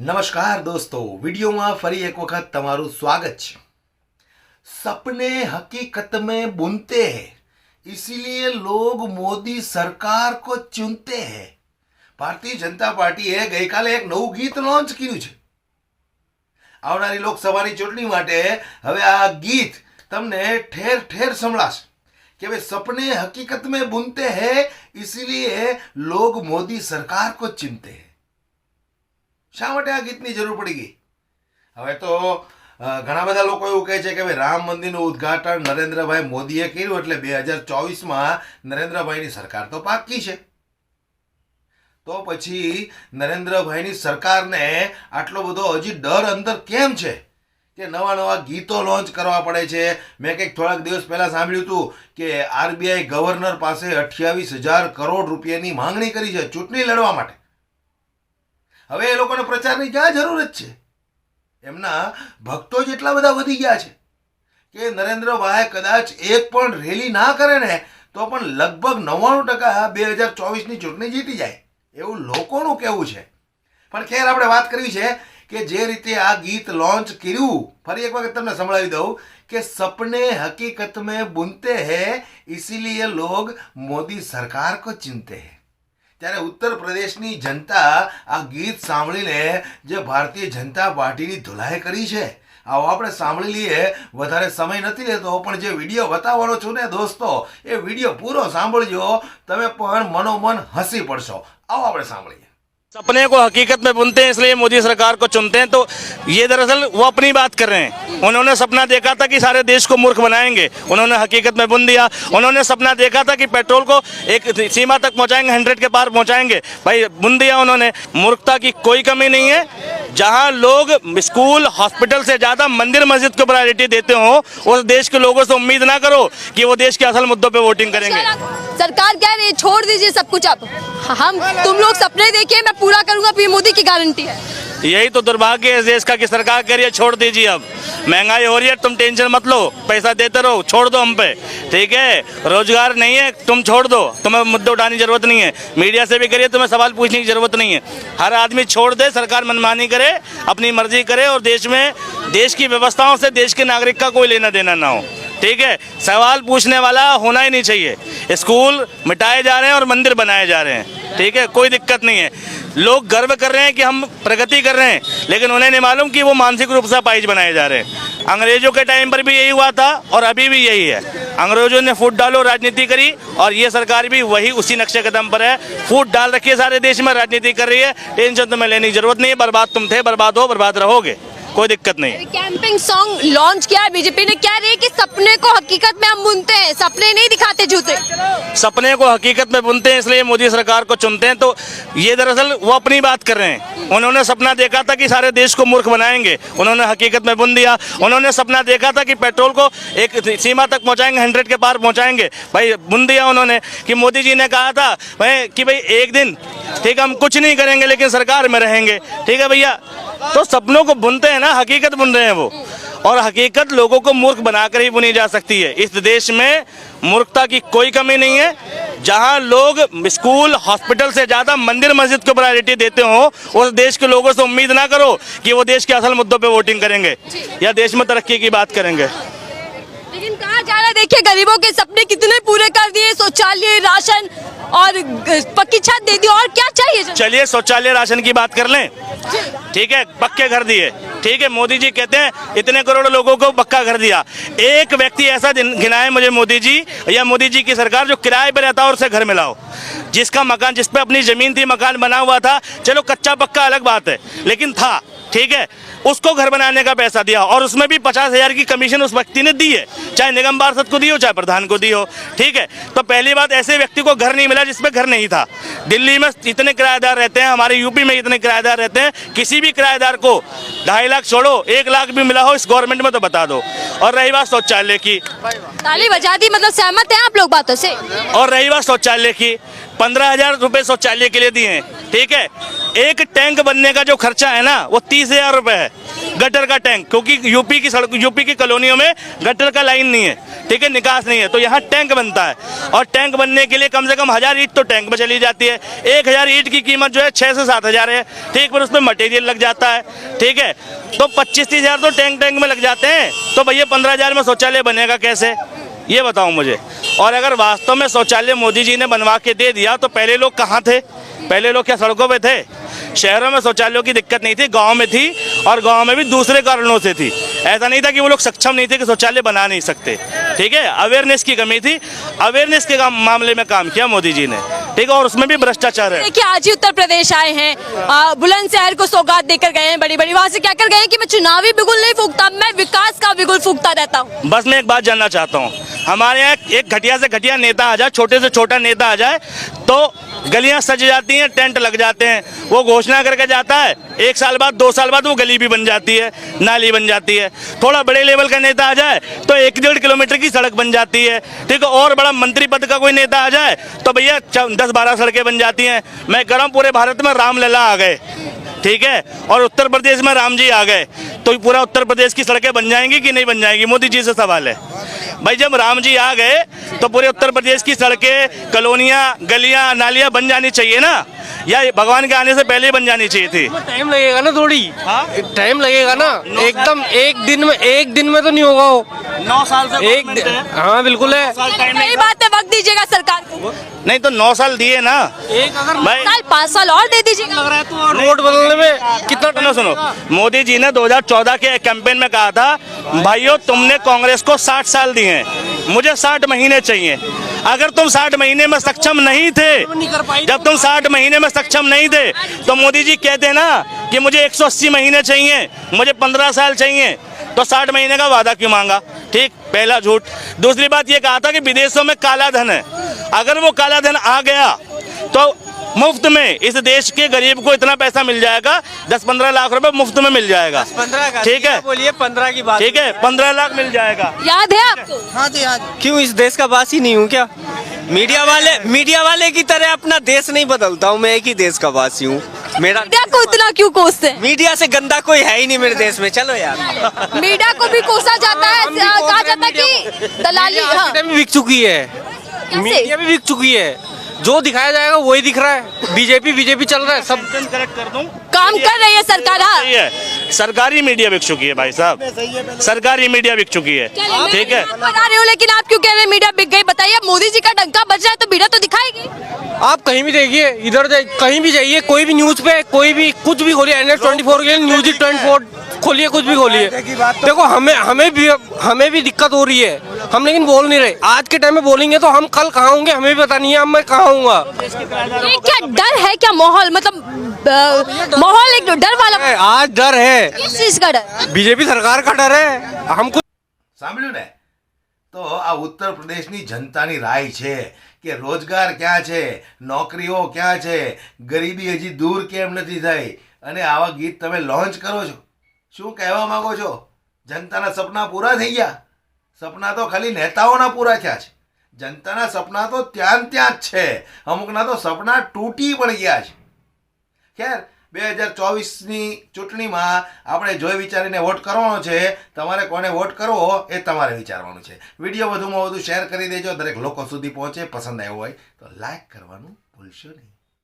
નમસ્કાર દોસ્તો, વિડીયોમાં ફરી એક વખત તમારું સ્વાગત છે। सपने हकीकत में बुनते हैं, इसीलिए लोग मोदी सरकार को चुनते हैं। ભારતીય જનતા પાર્ટીએ ગઈકાલે એક નવું ગીત લોન્ચ કર્યું છે। આવનારી લોકસભાની ચૂંટણી માટે હવે આ ગીત તમને ઠેર ઠેર સંભળાશે कि वे सपने हकीकत में बुनते हैं, इसीलिए लोग मोदी सरकार को चुनते हैं। શા માટે આ ગીતની જરૂર પડી ગઈ? હવે તો ઘણા બધા લોકો એવું કહે છે કે ભાઈ રામ મંદિરનું ઉદ્ઘાટન નરેન્દ્રભાઈ મોદીએ કર્યું એટલે 2024માં નરેન્દ્રભાઈની સરકાર તો પાકી છે। તો પછી નરેન્દ્રભાઈની સરકારને આટલો બધો હજી ડર અંદર કેમ છે કે નવા નવા ગીતો લોન્ચ કરવા પડે છે? મેં કંઈક થોડાક દિવસ પહેલાં સાંભળ્યું હતું કે આરબીઆઈ ગવર્નર પાસે 28,000 કરોડ રૂપિયાની માંગણી કરી છે ચૂંટણી લડવા માટે। હવે એ લોકોને પ્રચારની ક્યાં જરૂરત છે? એમના ભક્તો જ એટલા બધા વધી ગયા છે કે નરેન્દ્રભાઈ કદાચ એક પણ રેલી ના કરે ને તો પણ લગભગ 99% 2024ની ચૂંટણી જીતી જાય એવું લોકોનું કહેવું છે। પણ ખેર આપણે વાત કરવી છે કે જે રીતે આ ગીત લોન્ચ કર્યું, ફરી એક વખત તમને સંભળાવી દઉં કે સપને હકીકત में बुनते हैं, इसीलिए लोग मोदी सरकार को चुनते हैं। ત્યારે ઉત્તર પ્રદેશની જનતા આ ગીત સાંભળીને જે ભારતીય જનતા પાર્ટીની ધુલાઈ કરી છે, આવો આપણે સાંભળી લઈએ। વધારે સમય નથી લેતો, પણ જે વિડીયો બતાવવાનો છું ને દોસ્તો, એ વિડીયો પૂરો સાંભળજો, તમે પણ મનોમન હસી પડશો। આવો આપણે સાંભળીએ। सपने को हकीकत में बुनते हैं इसलिए मोदी सरकार को चुनते हैं। तो ये दरअसल वो अपनी बात कर रहे हैं। उन्होंने सपना देखा था कि सारे देश को मूर्ख बनाएंगे, उन्होंने हकीकत में बुन दिया। उन्होंने सपना देखा था कि पेट्रोल को एक सीमा तक पहुंचाएंगे, 100 के पार पहुंचाएंगे, भाई बुन दिया उन्होंने। मूर्खता की कोई कमी नहीं है। जहां लोग स्कूल हॉस्पिटल से ज्यादा मंदिर मस्जिद को प्रायोरिटी देते हो, उस देश के लोगों से उम्मीद ना करो कि वो देश के असल मुद्दों पे वोटिंग करेंगे। सरकार कह रही है छोड़ दीजिए सब कुछ, अब हम तुम लोग सपने देखिए, मैं पूरा करूंगा, पीएम मोदी की गारंटी है। यही तो दुर्भाग्य है देश का कि सरकार कह रही है छोड़ दीजिए, अब महंगाई हो रही है, तुम टेंशन मत लो, पैसा देते रहो, छोड़ दो हम पे, ठीक है। रोजगार नहीं है, तुम छोड़ दो, तुम्हें मुद्दे उठाने की जरूरत नहीं है। मीडिया से भी करिए, तुम्हें सवाल पूछने की जरूरत नहीं है। हर आदमी छोड़ दे, सरकार मनमानी करे, अपनी मर्जी करे और देश में देश की व्यवस्थाओं से देश के नागरिक का कोई लेना देना ना हो, ठीक है। सवाल पूछने वाला होना ही नहीं चाहिए। स्कूल मिटाए जा रहे हैं और मंदिर बनाए जा रहे हैं, ठीक है, कोई दिक्कत नहीं है। लोग गर्व कर रहे हैं कि हम प्रगति कर रहे हैं, लेकिन उन्हें नहीं मालूम कि वो मानसिक रूप से अपाहिज बनाए जा रहे हैं। अंग्रेजों के टाइम पर भी यही हुआ था और अभी भी यही है। अंग्रेजों ने फूट डालो राजनीति करी और ये सरकार भी वही उसी नक्शे कदम पर है। फूट डाल रखी है सारे देश में, राजनीति कर रही है। टेंशन तुम्हें लेने की जरूरत नहीं है। बर्बाद तुम थे, बर्बाद हो, बर्बाद रहोगे, कोई दिक्कत नहीं। कैंपिंग सॉन्ग लॉन्च किया है बीजेपी ने, कह रही है कि सपने को हकीकत में हम बुनते हैं, सपने नहीं दिखाते झूठे। सपने को हकीकत में बुनते हैं इसलिए मोदी सरकार को चुनते हैं। तो ये दरअसल वो अपनी बात कर रहे हैं। उन्होंने सपना देखा था कि सारे देश को मूर्ख बनाएंगे, उन्होंने हकीकत में बुन दिया। उन्होंने सपना देखा था कि पेट्रोल को एक सीमा तक पहुंचाएंगे, 100 के पार पहुंचाएंगे, भाई बुन दिया उन्होंने। कि मोदी जी ने कहा था कि भाई एक दिन, ठीक, हम कुछ नहीं करेंगे लेकिन सरकार में रहेंगे, ठीक है भैया। तो सपनों को बुनते हैं ना, हकीकत बुन रहे हैं वो। और हकीकत लोगों को मूर्ख बनाकर ही बुनी जा सकती है। इस देश में मूर्खता की कोई कमी नहीं है। जहां लोग स्कूल हॉस्पिटल से ज्यादा मंदिर मस्जिद को प्रायोरिटी देते हो, उस देश के लोगों से उम्मीद ना करो कि वो देश के असल मुद्दों पे वोटिंग करेंगे या देश में तरक्की की बात करेंगे। लेकिन कहा जा रहा है, देखिए गरीबों के सपने कितने पूरे कर दिए, शौचालय, राशन और पक्की छत दे दी, और क्या चाहिए? चलिए शौचालय राशन की बात कर लें, ठीक है, पक्के घर दिए, ठीक है। मोदी जी कहते हैं इतने करोड़ लोगों को पक्का घर दिया। एक व्यक्ति ऐसा गिनाए मुझे मोदी जी या मोदी जी की सरकार जो किराए पे रहता है और उसे घर मिलाओ। जिसका मकान, जिस पे अपनी जमीन थी, मकान बना हुआ था, चलो कच्चा पक्का अलग बात है, लेकिन था, ठीक है, उसको घर बनाने का पैसा दिया और उसमें भी 50,000 की कमीशन उस व्यक्ति ने दी है, चाहे निगम पार्षद को दी हो चाहे प्रधान को दी हो, ठीक है। तो पहली बात, ऐसे व्यक्ति को घर नहीं मिला जिसमें घर नहीं था। दिल्ली में इतने किराएदार रहते हैं, हमारे यूपी में इतने किराएदार रहते हैं, किसी भी किराएदार को 2.5 लाख छोड़ो 1 लाख भी मिला हो इस गवर्नमेंट में तो बता दो। और रही बात शौचालय की, ताली बजा दी, मतलब सहमत हैं आप लोग बातों से? और रही बात शौचालय की, 15,000 रुपए शौचालय के लिए दिए हैं, ठीक है। एक टैंक बनने का जो खर्चा है ना वो 30,000 रुपए है, गटर का टैंक, क्योंकि यूपी की कॉलोनियों में गटर का लाइन नहीं है, ठीक है, निकास नहीं है, तो यहाँ टैंक बनता है और टैंक बनने के लिए कम से कम 1000 ईंट तो टैंक में चली जाती है। 1000 ईंट की कीमत जो है 6 से 7 हज़ार है, ठीक, पर उसमें मटेरियल लग जाता है, ठीक है, तो 25-30 हज़ार तो टैंक में लग जाते हैं। तो भैया 15 हज़ार में शौचालय बनेगा कैसे, ये बताओ मुझे। और अगर वास्तव में शौचालय मोदी जी ने बनवा के दे दिया तो पहले लोग कहाँ थे? पहले लोग क्या सड़कों पे थे? शहरों में शौचालयों की दिक्कत नहीं थी, गांव में थी, और गांव में भी दूसरे कारणों से थी। ऐसा नहीं था कि वो लोग सक्षम नहीं थे कि शौचालय बना नहीं सकते, ठीक है, अवेयरनेस की कमी थी। अवेयरनेस के मामले में काम किया मोदी जी ने, ठीक है, और उसमें भी भ्रष्टाचार है। देखिए आज ही उत्तर प्रदेश आए हैं, बुलंदशहर को सौगात देकर गए हैं, बड़ी बड़ी, वहां से क्या कर गए हैं कि मैं चुनावी बिगुल नहीं फूकता, मैं विकास का बिगुल फूकता रहता हूँ। बस मैं एक बात जानना चाहता हूँ, हमारे यहाँ एक घटिया से घटिया नेता आ जाए, छोटे से छोटा नेता आ जाए तो गलियां सज जाती हैं, टेंट लग जाते हैं, वो घोषणा करके जाता है, 1 साल बाद 2 साल बाद वो गली भी बन जाती है, नाली बन जाती है। थोड़ा बड़े लेवल का नेता आ जाए तो 1-1.5 किलोमीटर की सड़क बन जाती है, ठीक है, और बड़ा मंत्री पद का कोई नेता आ जाए तो भैया 10-12 सड़कें बन जाती हैं। मैं कह रहा हूँ पूरे भारत में रामलला आ गए, ठीक है, और उत्तर प्रदेश में राम जी आ गए, तो पूरा उत्तर प्रदेश की सड़कें बन जाएंगी कि नहीं बन जाएंगी? मोदी जी से सवाल है भाई, जब राम जी आ गए तो पूरे उत्तर प्रदेश की सड़कें, कॉलोनियां, गलियां, नालियां बन जानी चाहिए ना, या भगवान के आने से पहले ही बन जानी चाहिए थी? टाइम लगेगा ना, थोड़ी टाइम लगेगा ना, 9 एकदम एक दिन में तो नहीं होगा वो। 9 साल से एक हाँ बिल्कुल है, सही बात है, वक्त दीजिएगा सरकार को। नहीं तो 9 साल दिए ना एक अगर भाई, 5 साल और दे दीजिएगा। लग रहा है तो रोड बदलने में कितना सुनो, मोदी जी ने 2014 के कैंपेन में कहा था, भाइयों तुमने कांग्रेस को 60 साल दिए हैं, मुझे 60 महीने चाहिए। अगर तुम 60 महीने में सक्षम नहीं थे, जब तुम 60 महीने में सक्षम नहीं थे तो मोदी जी कहते ना कि मुझे 180 महीने चाहिए, मुझे 15 साल चाहिए, तो 60 महीने का वादा क्यों मांगा? ठीक, पहला झूठ। दूसरी बात ये कहा था कि विदेशों में काला धन है, अगर वो काला धन आ गया तो मुफ्त में इस देश के गरीब को इतना पैसा मिल जाएगा, 10-15 लाख रुपए मुफ्त में मिल जाएगा, 15 ठीक है, बोलिए 15 की बात, ठीक है, 15 लाख मिल जाएगा। याद है आपको? हाँ जी हाँ। क्यों इस देश का वासी नहीं हूँ क्या? मीडिया वाले की तरह अपना देश नहीं बदलता हूँ, मैं एक ही देश का वासी हूँ। मेरा मीडिया को इतना क्यों कोसते हैं? मीडिया से गंदा कोई है ही नहीं मेरे देश में, चलो यार। मीडिया को भी कोसा जाता है, कहा जाता है कि दलाली। हाँ, मीडिया भी बिक चुकी है, मीडिया भी बिक चुकी है, जो दिखाया जाएगा वही दिख रहा है। बीजेपी चल रहा है, सब करेक्ट कर दूं, काम कर रही है सरकार। हाँ, सही है, सरकारी मीडिया बिक चुकी है भाई साहब, सरकारी मीडिया बिक चुकी है, ठीक है। बता रहे हो, लेकिन आप क्यों कह रहे हैं मीडिया बिक गई? बताइए, मोदी जी का डंका बज रहा है तो मीडिया तो दिखाएगी। आप कहीं भी देखिए, इधर कहीं भी जाइए, कोई भी न्यूज पे कोई भी कुछ भी खोलिए, NH24 के न्यूज 24 खोलिए, कुछ भी खोलिए, देखो हमें भी दिक्कत हो रही है, हम लेकिन बोल नहीं रहे। आज के टाइम में बोलेंगे तो हम कल कहाँ होंगे हमें भी पता नहीं है, अब मैं कहाँ हूँगा। ये क्या डर है, क्या माहौल, मतलब माहौल एक डर वाला? आज डर है, किस चीज का डर? बीजेपी सरकार का डर है। हमको સાંભળ્યું ને? તો આ ઉત્તર પ્રદેશની જનતાની રાય છે કે રોજગાર ક્યાં છે, નોકરીઓ ક્યાં છે, ગરીબી હજી દૂર કેમ નથી થઈ, અને આવા ગીત તમે લોન્ચ કરો છો, શું કહેવા માંગો છો? જનતાના સપના પૂરા થઈ ગયા? સપના તો ખાલી નેતાઓના પૂરા થયા છે, જનતાના સપના તો ત્યાં જ છે, અમુકના તો સપના તૂટી પણ ગયા છે। ખેર 2024ની ચૂંટણીમાં આપણે જોઈ વિચારીને વોટ કરવાનો છે, તમારે કોને વોટ કરવો એ તમારે વિચારવાનું છે। વિડીયો વધુમાં વધુ શેર કરી દેજો, દરેક લોકો સુધી પહોંચે, પસંદ આવ્યો હોય તો લાઈક કરવાનું ભૂલશો નહીં।